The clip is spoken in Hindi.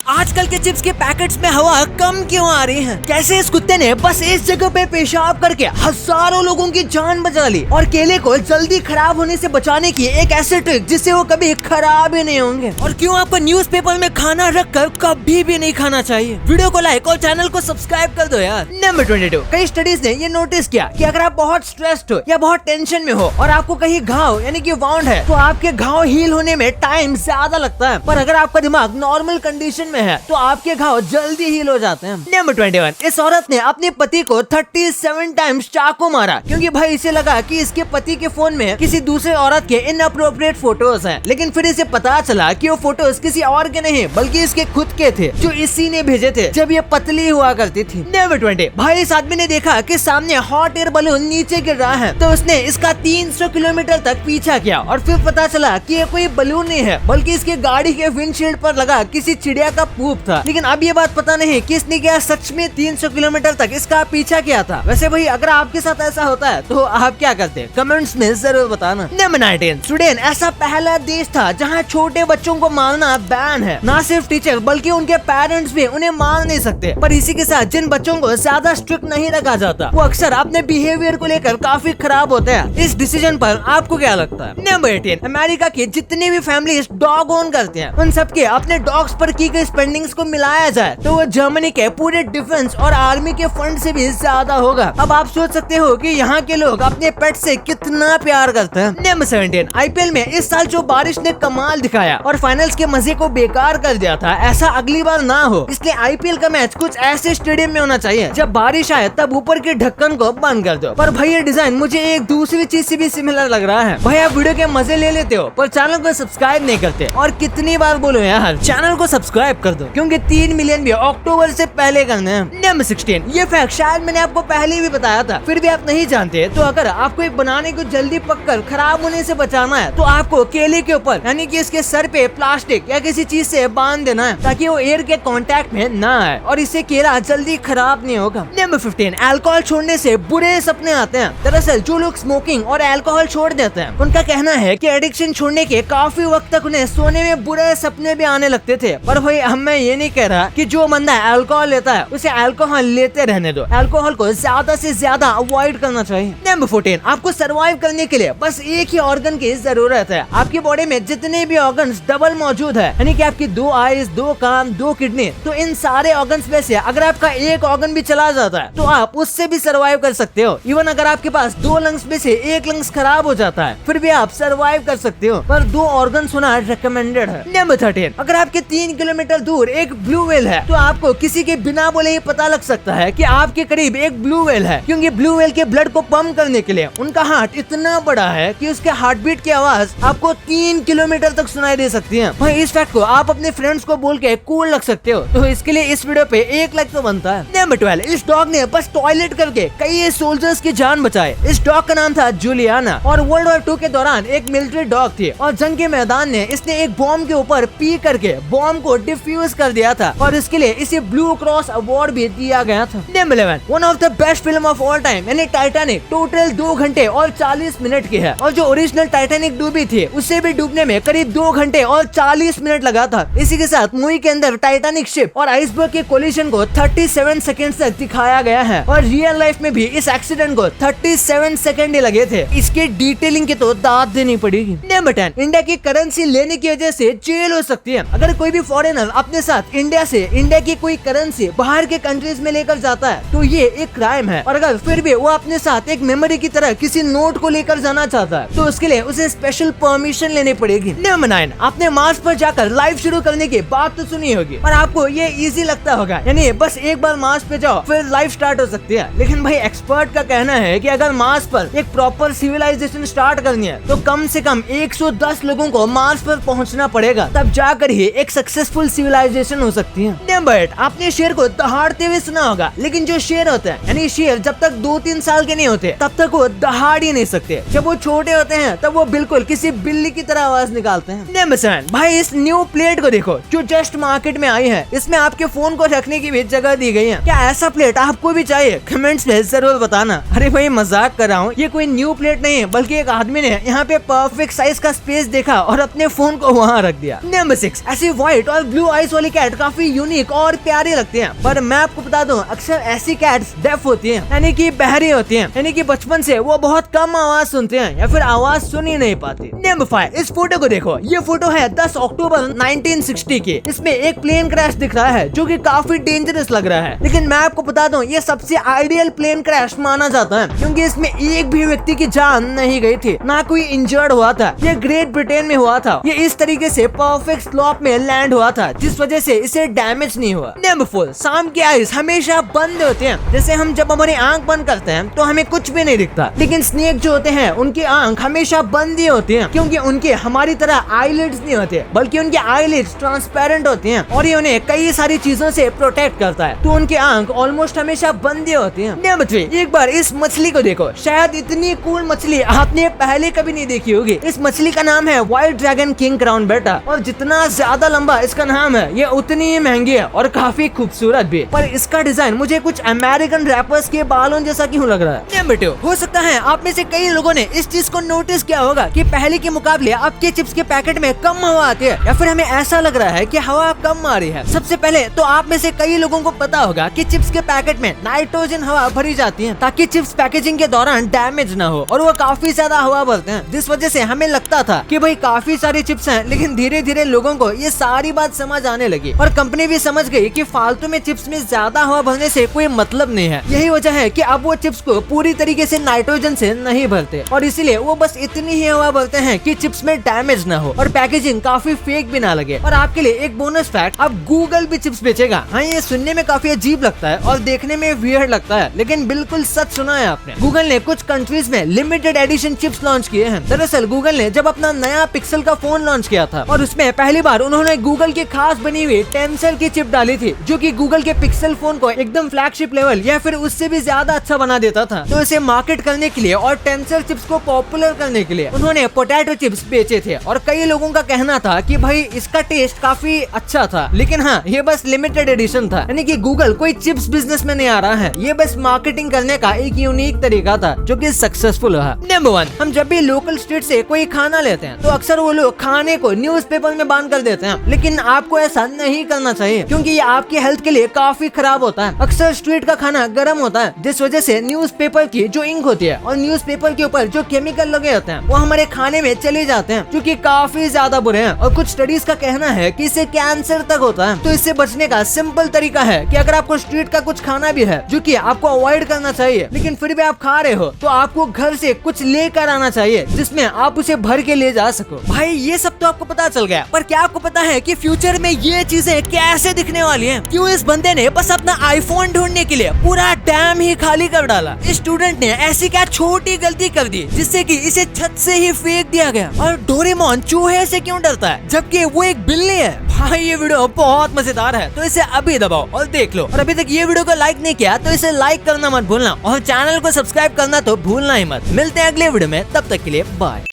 आजकल के चिप्स के पैकेट्स में हवा कम क्यों आ रही है? कैसे इस कुत्ते ने बस इस जगह पे पेशाब करके हजारों लोगों की जान बचा ली और केले को जल्दी खराब होने से बचाने की एक ऐसी ट्रिक जिससे वो कभी खराब ही नहीं होंगे। और क्यों आपको न्यूज़पेपर में खाना रखकर कभी भी नहीं खाना चाहिए। वीडियो को लाइक और चैनल को सब्सक्राइब कर दो यार। नंबर 22, कई स्टडीज ने ये नोटिस किया कि अगर आप बहुत स्ट्रेस्ड हो या बहुत टेंशन में हो और आपको कहीं घाव यानी कि वाउंड है तो आपके घाव हील होने में टाइम ज्यादा लगता है, पर अगर आपका दिमाग नॉर्मल कंडीशन में है तो आपके घाव जल्दी हील हो जाते हैं। नंबर 21, इस औरत ने अपने पति को 37 टाइम्स चाकू मारा क्योंकि भाई इसे लगा कि इसके पति के फोन में किसी दूसरे औरत के इनअप्रोप्रिएट फोटोज हैं, लेकिन फिर इसे पता चला कि वो फोटोज किसी और के नहीं बल्कि इसके खुद के थे जो इसी ने भेजे थे जब ये पतली हुआ करती थी। नंबर 20, भाई इस आदमी ने देखा कि सामने हॉट एयर बलून नीचे गिर रहा है तो उसने इसका 300 किलोमीटर तक पीछा किया और फिर पता चला कि ये कोई बलून नहीं है बल्कि इसके गाड़ी के विंडशील्ड पर लगा किसी चिड़िया का पूप था। लेकिन अब ये बात पता नहीं कि इसने क्या सच में 300 किलोमीटर तक इसका पीछा किया था। वैसे भाई अगर आपके साथ ऐसा होता है तो आप क्या करते हैं? कमेंट्स में जरूर बताना। नंबर 19, स्वीडन ऐसा पहला देश था जहाँ छोटे बच्चों को मारना बैन है। ना सिर्फ टीचर बल्कि उनके पेरेंट्स भी उन्हें मार नहीं सकते, पर इसी के साथ जिन बच्चों को ज्यादा स्ट्रिक्ट नहीं रखा जाता वो अक्सर अपने बिहेवियर को लेकर काफी खराब होते हैं। इस डिसीजन पर आपको क्या लगता है? नंबर 18, अमेरिका के जितने भी फैमिलीज डॉग ओन करते हैं उन सबके अपने डॉग्स पर की गई स्पेंडिंग्स को मिलाया जाए तो वो जर्मनी के पूरे डिफेंस और आर्मी के फंड से भी ज्यादा होगा। अब आप सोच सकते हो कि यहाँ के लोग अपने पेट से कितना प्यार करते हैं। नंबर 17, आईपीएल में इस साल जो बारिश ने कमाल दिखाया और फाइनल्स के मजे को बेकार कर दिया था, ऐसा अगली बार ना हो इसलिए आईपीएल का मैच कुछ ऐसे स्टेडियम में होना चाहिए जब बारिश आए तब ऊपर के ढक्कन को बंद कर दो। पर भाई ये डिजाइन मुझे एक दूसरी चीज से भी सिमिलर लग रहा है। भाई आप वीडियो के मजे ले लेते हो पर चैनल को सब्सक्राइब नहीं करते, और कितनी बार बोलो यार चैनल को सब्सक्राइब कर दो क्योंकि 3 मिलियन भी अक्टूबर से पहले करने हैं। नंबर 16, ये फैक्ट शायद मैंने आपको पहले भी बताया था फिर भी आप नहीं जानते, तो अगर आपको एक बनाने को जल्दी पककर खराब होने से बचाना है तो आपको केले के ऊपर यानी कि इसके सर पे प्लास्टिक या किसी चीज से बांध देना है ताकि वो एयर के कांटेक्ट में ना आए और इससे केला जल्दी खराब नहीं होगा। नंबर 15, अल्कोहल छोड़ने से बुरे सपने आते हैं। दरअसल जो लोग स्मोकिंग और अल्कोहल छोड़ देते हैं उनका कहना है कि एडिक्शन छोड़ने के काफी वक्त तक उन्हें सोने में बुरे सपने भी आने लगते थे। पर भाई हम मैं ये नहीं कह रहा कि जो बंदा अल्कोहल लेता है उसे अल्कोहल लेते रहने दो, अल्कोहल को ज्यादा से ज्यादा अवॉइड करना चाहिए। नंबर 14, आपको सर्वाइव करने के लिए बस एक ही ऑर्गन की जरूरत है। आपकी बॉडी में जितने भी ऑर्गन्स डबल मौजूद है यानी कि आपकी 2 आईज, 2 कान, 2 किडनी, तो इन सारे ऑर्गन्स में से अगर आपका एक ऑर्गन भी चला जाता है तो आप उससे भी सर्वाइव कर सकते हो। इवन अगर आपके पास 2 लंग्स में से एक लंग्स खराब हो जाता है फिर भी आप सर्वाइव कर सकते हो, पर 2 ऑर्गन्स होना रिकमेंडेड है। नंबर 13, अगर आपके 3 किलोमीटर दूर एक ब्लू व्हेल है तो आपको किसी के बिना बोले ही पता लग सकता है कि आपके करीब एक ब्लू व्हेल है, क्योंकि ब्लू व्हेल के ब्लड को पंप करने के लिए उनका हार्ट इतना बड़ा है कि उसके हार्ट बीट की आवाज आपको 3 किलोमीटर तक सुनाई दे सकती है। भाई इस फैक्ट को आप अपने फ्रेंड्स को बोल के कूल लग सकते हो, तो इसके लिए इस वीडियो पे 1 लाइक तो बनता है। नंबर 12, इस डॉग ने बस टॉयलेट करके कई सोल्जर्स की जान बचाए। इस डॉग का नाम था जूलियाना और वर्ल्ड वॉर 2 के दौरान एक मिलिट्री डॉग थी और जंग के मैदान में इसने एक बॉम्ब के ऊपर पी करके बॉम्ब को डिफ्यूज कर दिया था और इसके लिए इसे ब्लू क्रॉस अवार्ड भी दिया गया था। Number 11, one of the best film of all time यानी टाइटैनिक टोटल 2 घंटे और 40 मिनट की है और जो ओरिजिनल टाइटैनिक डूबी थी उससे भी डूबने में करीब 2 घंटे और 40 मिनट लगा था। इसी के साथ मूवी के अंदर टाइटैनिक शिप और आइसबर्ग के कोलिजन को 37 सेकंड्स तक दिखाया गया है और रियल लाइफ में भी इस एक्सीडेंट को 37 सेकंड ही लगे थे। इसके डिटेलिंग की तो दाद देनी पड़ेगी। नंबर 10, इंडिया की करेंसी लेने की वजह से जेल हो सकती है। अगर कोई भी फॉरेनर अपने साथ इंडिया की कोई करेंसी बाहर के कंट्रीज में लेकर जाता है तो ये एक क्राइम है, और अगर फिर भी वो अपने साथ एक मेमोरी की तरह किसी नोट को लेकर जाना चाहता है तो उसके लिए उसे स्पेशल परमिशन लेनी पड़ेगी। नंबर 9, आपने मार्स पर जाकर लाइव शुरू करने की बात तो सुनी होगी और आपको ये इजी लगता होगा यानी बस एक बार मार्स पे जाओ फिर लाइफ स्टार्ट हो सकती है, लेकिन भाई एक्सपर्ट का कहना है कि अगर मार्स पर एक प्रॉपर सिविलाइजेशन स्टार्ट करनी है तो कम से कम 110 लोगों को मार्स पर पहुंचना पड़ेगा, तब जाकर ही एक सक्सेसफुल सिविलाइजेशन हो सकती है। नंबर 8, आपने शेर को दहाड़ते हुए सुना होगा, लेकिन जो शेर होते हैं यानी शेर जब तक 2-3 साल के नहीं होते तब तक वो दहाड़ ही नहीं सकते। जब वो छोटे होते हैं तब वो बिल्कुल किसी बिल्ली की तरह आवाज निकालते हैं। नंबर 7, भाई इस न्यू प्लेट को देखो जो जस्ट मार्केट में आई है, इसमें आपके फोन को रखने की भी जगह दी गई है। क्या ऐसा प्लेट आपको भी चाहिए? कमेंट्स में जरूर बताना। अरे भाई मजाक कर रहा हूँ, ये कोई न्यू प्लेट नहीं है बल्कि एक आदमी ने यहाँ पे परफेक्ट साइज का स्पेस देखा और अपने फोन को वहाँ रख दिया। नंबर 6, ऐसी व्हाइट और ब्लू वॉइस वाली कैट काफी यूनिक और प्यारी लगती है। पर मैं आपको बता दूं, अक्सर ऐसी कैट्स डेफ होती हैं, यानी कि बहरी होती हैं, यानी कि बचपन से वो बहुत कम आवाज सुनते हैं या फिर आवाज सुन ही नहीं पाती। नंबर 5, इस फोटो को देखो। ये फोटो है 10 अक्टूबर 1960 की। इसमें एक प्लेन क्रैश दिख रहा है जो कि काफी डेंजरस लग रहा है, लेकिन मैं आपको बता दूं ये सबसे आइडियल प्लेन क्रैश माना जाता है, क्योंकि इसमें एक भी व्यक्ति की जान नहीं गई थी, ना कोई इंजर्ड हुआ था। ये ग्रेट ब्रिटेन में हुआ था। ये इस तरीके से परफेक्ट स्लोप में लैंड हुआ था, जिस वजह से इसे डैमेज नहीं हुआ। नंबर 4, शाम की आइज हमेशा बंद होते हैं। जैसे हम जब हमारी आंख बंद करते हैं तो हमें कुछ भी नहीं दिखता, लेकिन स्नेक जो होते हैं उनकी आंख हमेशा बंद ही होती है, क्योंकि उनके हमारी तरह आईलिड्स नहीं होते, बल्कि उनकी आईलिड्स ट्रांसपेरेंट होती हैं और ये उन्हें कई सारी चीजों से प्रोटेक्ट करता है, तो उनकी आंख ऑलमोस्ट हमेशा बंद ही होती है। नंबर 3, एक बार इस मछली को देखो। शायद इतनी कूल मछली आपने पहले कभी नहीं देखी होगी। इस मछली का नाम है व्हाइट ड्रैगन किंग क्राउन बेटा, और जितना ज्यादा लंबा इसका नाम है ये उतनी ही महंगी है और काफी खूबसूरत भी। पर इसका डिजाइन मुझे कुछ अमेरिकन रैपर्स के बालों जैसा क्यों लग रहा है। नंबर 2, हो सकता है आप में से कई लोगों ने इस चीज को नोटिस किया होगा कि पहले के मुकाबले अब के चिप्स के पैकेट में कम हवा आती है, या फिर हमें ऐसा लग रहा है कि हवा कम आ रही है। सबसे पहले तो आप में से कई लोगों को पता होगा कि चिप्स के पैकेट में नाइट्रोजन हवा भरी जाती है, ताकि चिप्स पैकेजिंग के दौरान डैमेज न हो, और वो काफी ज्यादा हवा भरते हैं, जिस वजह से हमें लगता था कि भाई काफी सारी चिप्स हैं, लेकिन धीरे धीरे लोगों को ये सारी बात समझ आने लगी और कंपनी भी समझ गई कि फालतू में चिप्स में ज्यादा हवा भरने से कोई मतलब नहीं है। यही वजह है कि अब वो चिप्स को पूरी तरीके से नाइट्रोजन से नहीं भरते, और इसीलिए वो बस इतनी ही हवा भरते हैं कि चिप्स में डैमेज न हो और पैकेजिंग काफी फेक भी ना लगे। और आपके लिए एक बोनस फैक्ट, अब गूगल भी चिप्स बेचेगा। हाँ, ये सुनने में काफी अजीब लगता है और देखने में वियर्ड लगता है, लेकिन बिल्कुल सच सुना है आपने। गूगल ने कुछ कंट्रीज में लिमिटेड एडिशन चिप्स लॉन्च किए हैं। दरअसल गूगल ने जब अपना नया पिक्सल का फोन लॉन्च किया था, और उसमें पहली बार उन्होंने गूगल की खास बनी हुई टेंसेल की चिप डाली थी, जो कि गूगल के पिक्सल फोन को एकदम फ्लैगशिप लेवल या फिर उससे भी ज्यादा अच्छा बना देता था। तो इसे मार्केट करने के लिए और टेंसेल चिप्स को पॉपुलर करने के लिए उन्होंने पोटैटो चिप्स बेचे थे, और कई लोगों का कहना था कि भाई इसका टेस्ट काफी अच्छा था, लेकिन हाँ, ये बस लिमिटेड एडिशन था। यानी कि गूगल कोई चिप्स बिजनेस में नहीं आ रहा है, ये बस मार्केटिंग करने का एक यूनिक तरीका था जो कि सक्सेसफुल रहा। नंबर 1, हम जब भी लोकल स्ट्रीट से कोई खाना लेते हैं तो अक्सर वो लोग खाने को न्यूज़पेपर में बांध कर देते हैं, लेकिन आपको ऐसा नहीं करना चाहिए, क्योंकि ये आपकी हेल्थ के लिए काफी खराब होता है। अक्सर स्ट्रीट का खाना गर्म होता है, जिस वजह से न्यूज़पेपर की जो इंक होती है और न्यूज़पेपर के ऊपर जो केमिकल लगे होते हैं वो हमारे खाने में चले जाते हैं, जो कि काफी ज्यादा बुरे हैं। और कुछ स्टडीज का कहना है कि इससे कैंसर तक होता है। तो इससे बचने का सिंपल तरीका है कि अगर आपको स्ट्रीट का कुछ खाना भी है जो कि आपको अवॉइड करना चाहिए, लेकिन फिर भी आप खा रहे हो, तो आपको घर से कुछ लेकर आना चाहिए जिसमें आप उसे भर के ले जा सको। भाई ये सब तो आपको पता चल गया, पर क्या आपको पता है कि फ्यूचर में ये चीजें कैसे दिखने वाली हैं? क्यों इस बंदे ने बस अपना आईफोन ढूंढने के लिए पूरा डैम ही खाली कर डाला। इस स्टूडेंट ने ऐसी क्या छोटी गलती कर दी जिससे कि इसे छत से ही फेंक दिया गया। और डोरेमोन चूहे से क्यों डरता है जबकि वो एक बिल्ली है? भाई ये वीडियो बहुत मजेदार है, तो इसे अभी दबाओ और देख लो। और अभी तक ये वीडियो को लाइक नहीं किया तो इसे लाइक करना मत भूलना, और चैनल को सब्सक्राइब करना तो भूलना ही मत। मिलते हैं अगले वीडियो में, तब तक के लिए बाय।